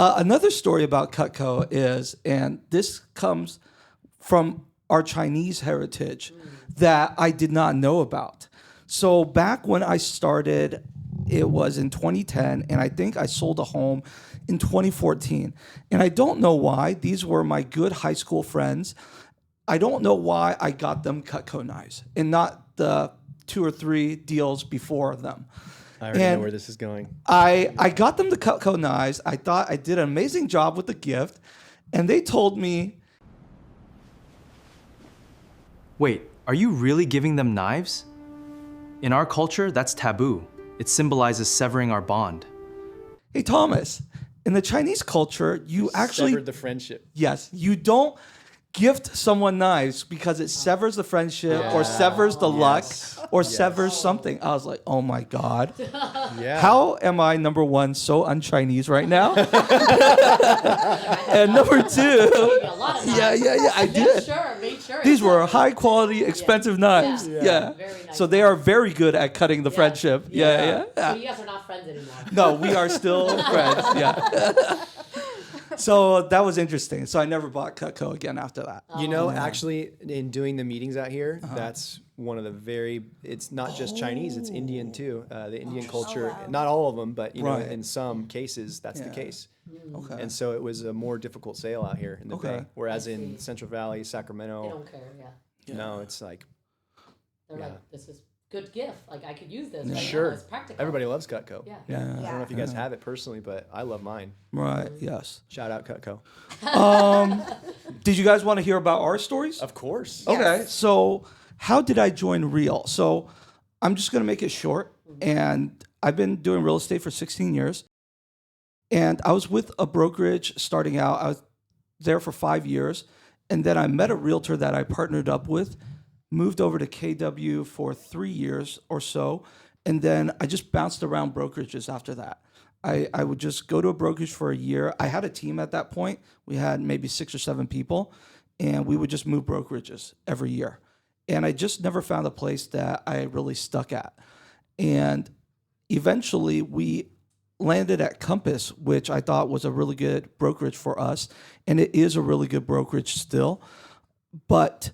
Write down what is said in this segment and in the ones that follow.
Another story about Cutco is, and this comes from our Chinese heritage that I did not know about. So back when I started, it was in 2010, and I think I sold a home in 2014. And I don't know why. These were my good high school friends. I don't know why I got them Cutco knives and not the 2 or 3 deals before them. I already know where this is going. I got them the Cutco knives. I thought I did an amazing job with the gift. And they told me, Wait, are you really giving them knives? In our culture, that's taboo. It symbolizes severing our bond. hey, Thomas, in the Chinese culture, you actually... Severed the friendship. Yes, you don't gift someone knives because it severs the friendship or severs the luck or severs something. I was like, oh my God. How am I, number one, so un-Chinese right now? And number two, I did. Made sure. These were high quality, expensive knives. Yeah. Very nice. So they are very good at cutting the friendship. So you guys are not friends anymore. No, we are still friends. Yeah. So that was interesting. So I never bought Cutco again after that. You know, actually, in doing the meetings out here, that's one of the it's not just Chinese, it's Indian too. The Indian culture, not all of them, but you know, in some cases, that's the case. Okay. And so it was a more difficult sale out here in the Bay. Whereas in Central Valley, Sacramento, They don't care, no, it's like, They're like, this is good gift. Like, I could use this. Yeah. Right Sure. now. It's practical. everybody loves Cutco. Yeah. Yeah. I don't know if you guys have it personally, but I love mine. Right. Yes. Shout out Cutco. Did you guys want to hear about our stories? Of course. Okay. So how did I join Real? So I'm just going to make it short. And I've been doing real estate for 16 years. And I was with a brokerage starting out. I was there for 5 years. And then I met a realtor that I partnered up with, moved over to KW for 3 years or so. And then I just bounced around brokerages after that. I would just go to a brokerage for a year. I had a team at that point. We had maybe 6 or 7 people. And we would just move brokerages every year. And I just never found a place that I really stuck at. And eventually we landed at Compass, which I thought was a really good brokerage for us. And it is a really good brokerage still. But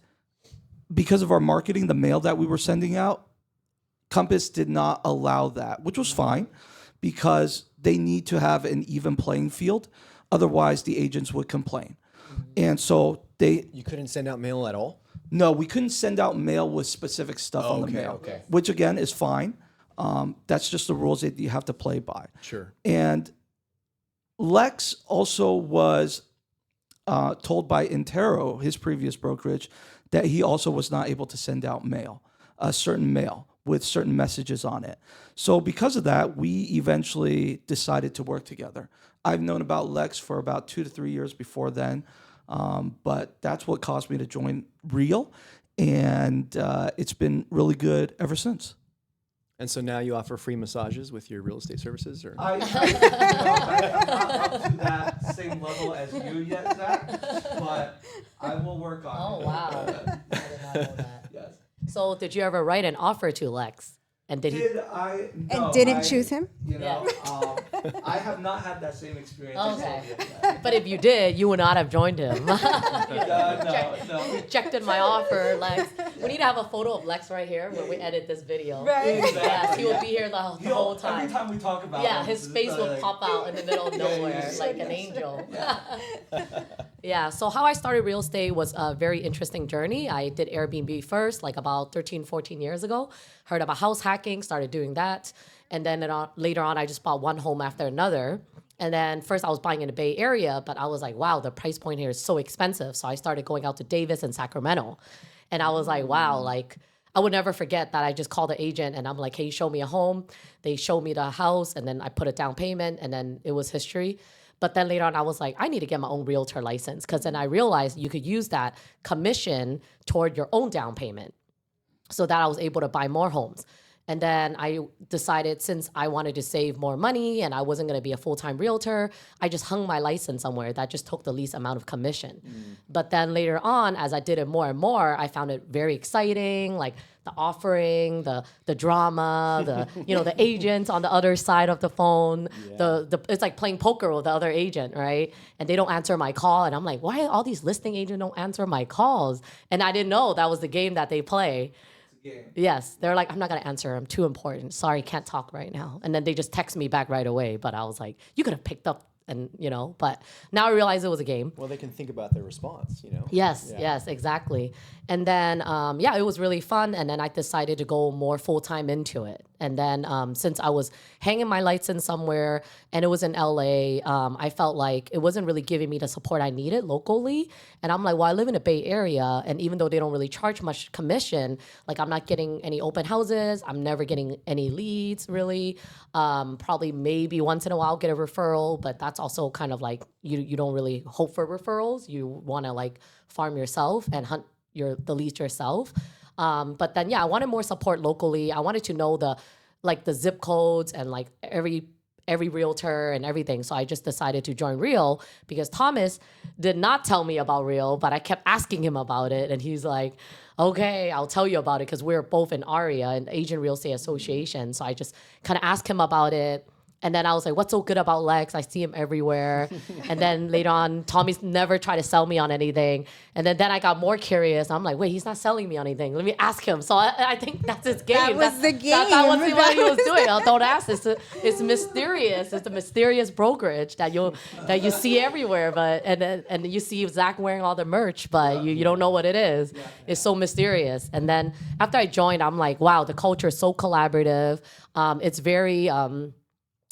because of our marketing, the mail that we were sending out, Compass did not allow that, which was fine because they need to have an even playing field. Otherwise, the agents would complain. And so You couldn't send out mail at all? No, we couldn't send out mail with specific stuff on the mail, which again is fine. That's just the rules that you have to play by. Sure. And Lex also was told by Intero, his previous brokerage, that he also was not able to send out mail, a certain mail with certain messages on it. So because of that, we eventually decided to work together. I've known about Lex for about 2 to 3 years before then, but that's what caused me to join Real, and it's been really good ever since. And so now you offer free massages with your real estate services? Or I'm not up to that same level as you yet, Zach, but I will work on it. Oh, wow. I did not know that. Yes. So did you ever write an offer to Lex? And did he? Did I? No, And didn't I- choose him? You know, I have not had that same experience. Okay. As But if you did, you would not have joined him. no. Rejected my offer, Lex. We need to have a photo of Lex right here when we edit this video. Right. Yes, he will be here the whole time. Every time we talk about him, His face will pop out in the middle of nowhere like an angel. Yeah, so how I started real estate was a very interesting journey. I did Airbnb first, like about 13, 14 years ago. Heard about house hacking, started doing that. And then later on, I just bought one home after another. And then first I was buying in the Bay Area, but I was like, wow, the price point here is so expensive. So I started going out to Davis and Sacramento. And I was like, wow, like I would never forget that I just called the agent and I'm like, hey, show me a home. They showed me the house and then I put a down payment and then it was history. But then later on, I was like, I need to get my own realtor license because then I realized you could use that commission toward your own down payment so that I was able to buy more homes. And then I decided, since I wanted to save more money and I wasn't going to be a full-time realtor, I just hung my license somewhere that just took the least amount of commission. But then later on, as I did it more and more, I found it very exciting, like the offering, the drama, the agents on the other side of the phone. It's like playing poker with the other agent, right? And they don't answer my call, and I'm like, why all these listing agents don't answer my calls? And I didn't know that was the game that they play. Yes, they're like, I'm not gonna answer. I'm too important. Sorry, can't talk right now. And then they just text me back right away. But I was like, you could have picked up, and But now I realize it was a game. Well, they can think about their response, Yes, yes, exactly. And then it was really fun. And then I decided to go more full time into it. And then since I was hanging my license somewhere and it was in LA, I felt like it wasn't really giving me the support I needed locally. And I'm like, well, I live in the Bay Area, and even though they don't really charge much commission, like I'm not getting any open houses, I'm never getting any leads really. Probably maybe once in a while get a referral, but that's also kind of like you don't really hope for referrals. You want to like farm yourself and hunt the leads yourself. But then, I wanted more support locally. I wanted to know the zip codes and like every realtor and everything. So I just decided to join Real because Thomas did not tell me about Real, but I kept asking him about it. And he's like, okay, I'll tell you about it because we're both in ARIA, an Asian Real Estate Association. So I just kind of asked him about it. And then I was like, what's so good about Lex? I see him everywhere. And then later on, Tommy's never tried to sell me on anything. And then I got more curious. I'm like, wait, he's not selling me on anything. Let me ask him. So I think that's his game. That was the game. That was what he was doing. Don't ask. It's mysterious. It's a mysterious brokerage that you see everywhere. And you see Zach wearing all the merch, but you don't know what it is. It's so mysterious. And then after I joined, I'm like, wow, the culture is so collaborative. It's very...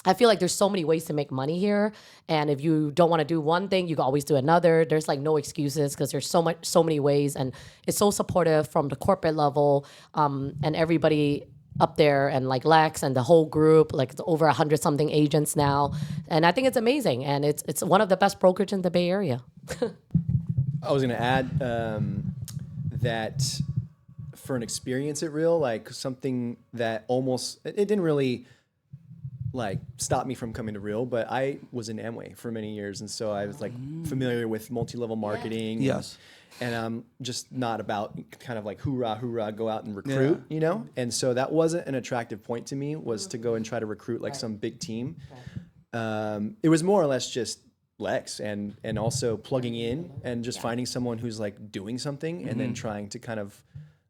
I feel like there's so many ways to make money here. And if you don't want to do one thing, you can always do another. There's like no excuses because there's so many ways. And it's so supportive from the corporate level and everybody up there and like Lex and the whole group, like it's over 100-something agents now. And I think it's amazing. And it's one of the best brokerage in the Bay Area. I was going to add that for an experience at Real, like something that it didn't really like stop me from coming to Real, but I was in Amway for many years, and so I was like familiar with multi-level marketing. Yes. And I'm just not about kind of like hoorah, go out and recruit, And so that wasn't an attractive point to me, was to go and try to recruit like some big team. It was more or less just Lex and also plugging in and just finding someone who's like doing something and then trying to kind of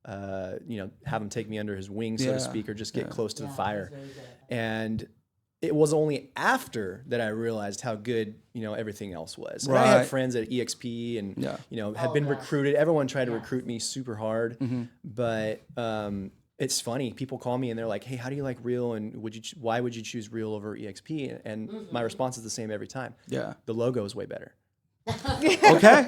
have him take me under his wing, so to speak, or just get close to the fire. And it was only after that I realized how good, everything else was. And I had friends at EXP and, had been recruited. Everyone tried to recruit me super hard. But it's funny. People call me and they're like, hey, how do you like Real? And why would you choose Real over EXP? And my response is the same every time. Yeah. The logo is way better. Okay.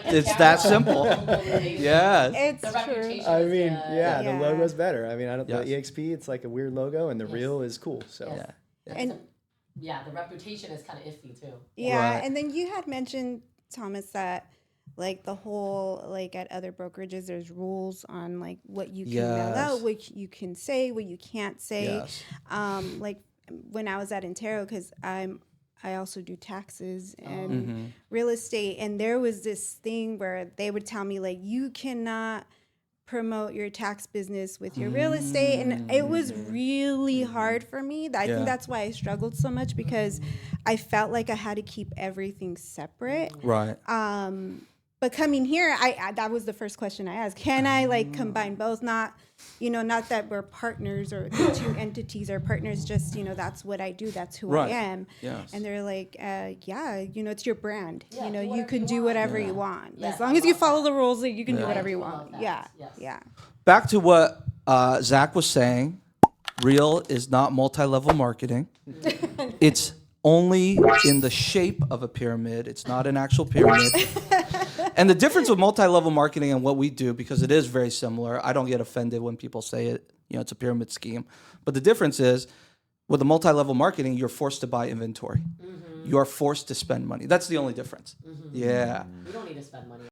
It's that simple. Yes. It's The true. reputation I is mean, good. the logo's better. I mean, Yes. the EXP, it's like a weird logo, and the Real is cool. So. Yeah. And the reputation is kind of iffy too. yeah, Right. and then you had mentioned, Thomas, that like the whole, like at other brokerages, there's rules on like what you can mail Yes. out, what you can say, what you can't say. Yes. Like when I was at Intero, because I also do taxes and real estate, and there was this thing where they would tell me like, you cannot promote your tax business with your real estate, and it was really hard for me. I think that's why I struggled so much, because I felt like I had to keep everything separate. Right. But coming here, I that was the first question I asked. Can I like combine both? Not that we're partners or the two entities are partners, just, that's what I do. That's who Right. I am. Yes. And they're like, it's your brand. Yeah, do You whatever can you do want. whatever you want. Yeah, As long I as you love follow that. the rules, you can do Yeah. whatever you I love want. that. Yeah. Yes. Yeah. Back to what Zach was saying, Real is not multi-level marketing. It's only in the shape of a pyramid. It's not an actual pyramid. And the difference with multi-level marketing and what we do, because it is very similar, I don't get offended when people say it, it's a pyramid scheme. But the difference is, with the multi-level marketing, you're forced to buy inventory. You are forced to spend money. That's the only difference. Yeah. We don't need to spend money.